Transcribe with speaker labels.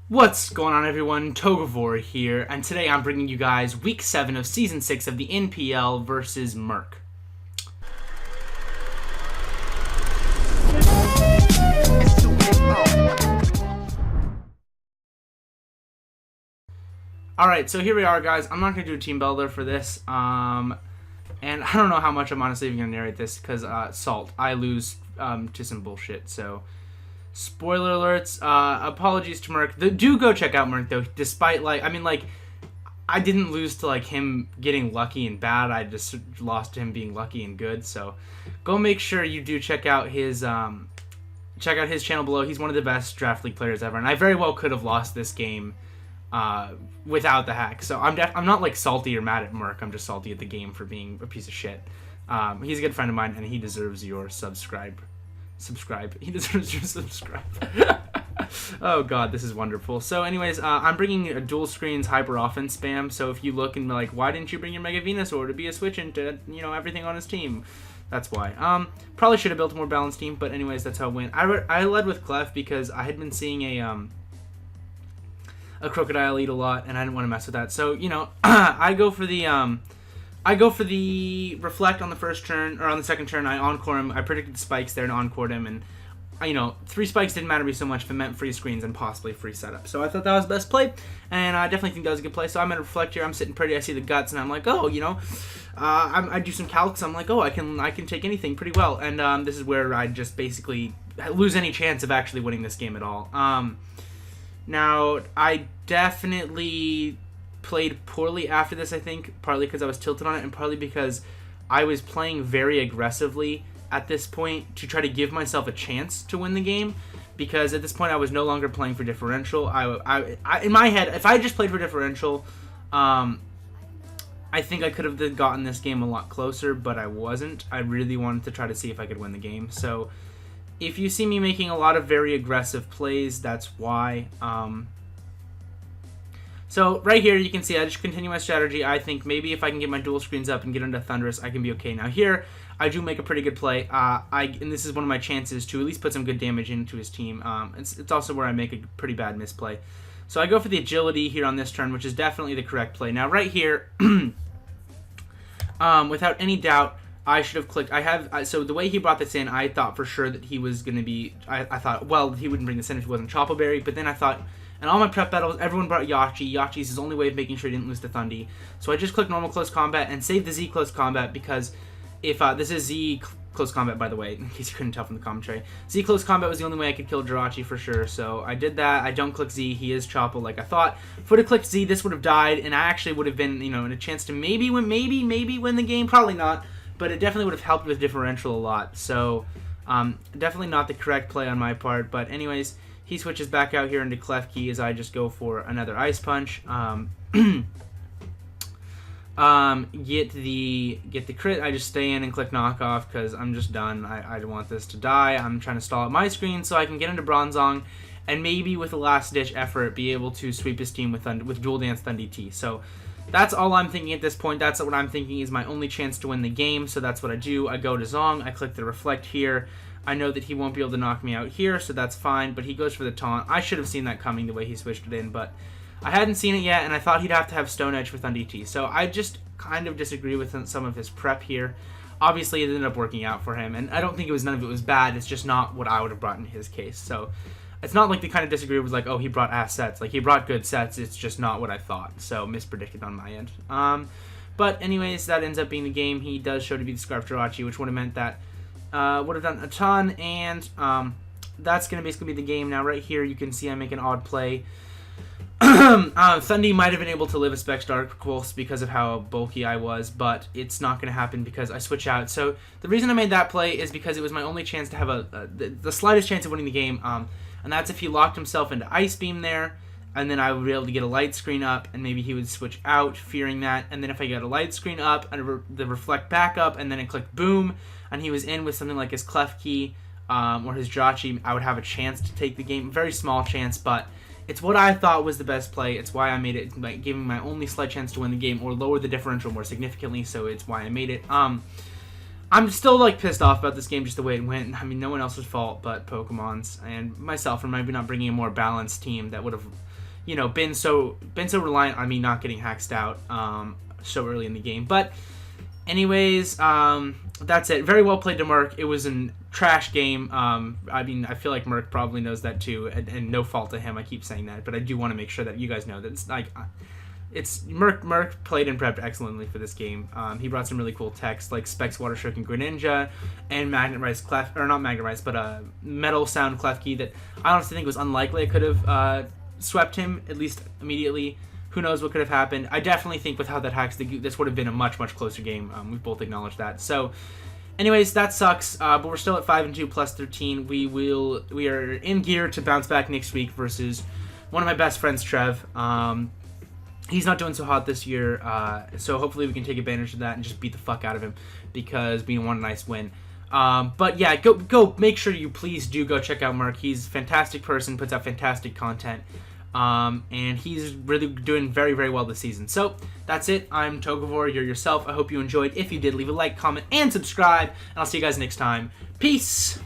Speaker 1: What's going on, everyone? Togavor here, and today I'm bringing you guys Week 7 of Season 6 of the NPL versus Murk. Alright, so here we are, guys. I'm not going to do a team builder for this, and I don't know how much I'm honestly even going to narrate this, because, salt. I lose to some bullshit, so... Spoiler alerts, apologies to Murk. Do go check out Murk, though, despite, I didn't lose to, him getting lucky and bad. I just lost to him being lucky and good, so go make sure you do check out his channel below. He's one of the best Draft League players ever, and I very well could have lost this game without the hack. So I'm not, salty or mad at Murk. I'm just salty at the game for being a piece of shit. He's a good friend of mine, and he deserves your subscribe. He deserves your subscribe. Oh god, this is wonderful. So anyways, I'm bringing a dual screens hyper offense spam. So if you look and be like, why didn't you bring your Mega Venusaur to be a switch into, everything on his team? That's why. Probably should have built a more balanced team, but anyways, that's how it went. I led with Clef because I had been seeing a Crocodile eat a lot, and I didn't want to mess with that. So, I go for the Reflect on the first turn, or on the second turn. I Encore him. I predicted the spikes there and Encored him, and 3 spikes didn't matter to me so much if it meant free screens and possibly free setup. So I thought that was the best play, and I definitely think that was a good play. So I'm going to Reflect here. I'm sitting pretty. I see the guts, and I'm like, oh, I do some calcs. I'm like, oh, I can take anything pretty well. And this is where I just basically lose any chance of actually winning this game at all. Now, I definitely played poorly after this, I think, partly because I was tilted on it, and partly because I was playing very aggressively at this point to try to give myself a chance to win the game, because at this point I was no longer playing for differential. I in my head, if I had just played for differential, I think I could have gotten this game a lot closer, but I wasn't. I really wanted to try to see if I could win the game. So if you see me making a lot of very aggressive plays, that's why. So right here, you can see I just continue my strategy. I think maybe if I can get my dual screens up and get into Thunderous, I can be okay. Now here, I do make a pretty good play. And this is one of my chances to at least put some good damage into his team. It's also where I make a pretty bad misplay. So I go for the agility here on this turn, which is definitely the correct play. Now right here, without any doubt, I should have clicked. So the way he brought this in, I thought for sure that he was going to be. I thought, well, he wouldn't bring this in if it wasn't Choppleberry. But then I thought. And all my prep battles, everyone brought Yachi. Yachi's his only way of making sure he didn't lose to Thundy. So I just clicked normal close combat and saved the Z close combat, because if this is Z close combat, by the way, in case you couldn't tell from the commentary. Z close combat was the only way I could kill Jirachi for sure. So I did that. I don't click Z. He is Chopple like I thought. If I would have clicked Z, this would have died, and I actually would have been, in a chance to maybe win the game. Probably not, but it definitely would have helped with differential a lot. So definitely not the correct play on my part. But anyways. He switches back out here into Klefki as I just go for another Ice Punch. Get the crit. I just stay in and click knockoff because I'm just done. I don't want this to die. I'm trying to stall out my screen so I can get into Bronzong and maybe with a last-ditch effort be able to sweep his team with Dual Dance Thundy T. So that's all I'm thinking at this point. That's what I'm thinking is my only chance to win the game. So that's what I do. I go to Zong. I click the Reflect here. I know that he won't be able to knock me out here, so that's fine, but he goes for the taunt. I should have seen that coming the way he switched it in, but I hadn't seen it yet, and I thought he'd have to have Stone Edge for Thundy T. So I just kind of disagree with some of his prep here. Obviously, it ended up working out for him, and I don't think none of it was bad. It's just not what I would have brought in his case. So it's not like the kind of disagree was like, oh, he brought ass sets. Like, he brought good sets. It's just not what I thought. So mispredicted on my end. But anyways, that ends up being the game. He does show to be the Scarf Jirachi, which would have meant that would have done a ton, and that's going to basically be the game. Now, right here, you can see I make an odd play. Thundy might have been able to live a Specs Dark Pulse because of how bulky I was, but it's not going to happen because I switch out. So the reason I made that play is because it was my only chance to have the slightest chance of winning the game, and that's if he locked himself into Ice Beam there, and then I would be able to get a light screen up, and maybe he would switch out, fearing that, and then if I get a light screen up, and the Reflect back up, and then it clicked Boom, and he was in with something like his Klefki or his Jirachi, I would have a chance to take the game. Very small chance, but it's what I thought was the best play. It's why I made it, giving my only slight chance to win the game or lower the differential more significantly, so it's why I made it. I'm still pissed off about this game just the way it went. I mean, no one else's fault but Pokemon's and myself for maybe not bringing a more balanced team that would have been so reliant on me not getting hacked out so early in the game. But anyways, that's it. Very well played to Murk. It was a trash game. I feel like Murk probably knows that too, and no fault to him. I keep saying that, but I do want to make sure that you guys know that it's Murk played and prepped excellently for this game. He brought some really cool techs like Specs Waterstroke and Greninja, and Magnet Rice not Magnet Rice, but Metal Sound Klefki that I honestly think was unlikely. I could have swept him at least immediately. Who knows what could have happened? I definitely think with how that hacks, this would have been a much closer game. We've both acknowledged that. So, anyways, that sucks. But we're still at 5-2 plus 13. We are in gear to bounce back next week versus one of my best friends, Trev. He's not doing so hot this year, so hopefully we can take advantage of that and just beat the fuck out of him because we want a nice win. But yeah, go make sure you please do go check out Murk. He's a fantastic person, puts out fantastic content. And he's really doing very, very well this season. So, that's it. I'm Togavor. You're yourself. I hope you enjoyed. If you did, leave a like, comment, and subscribe. And I'll see you guys next time. Peace!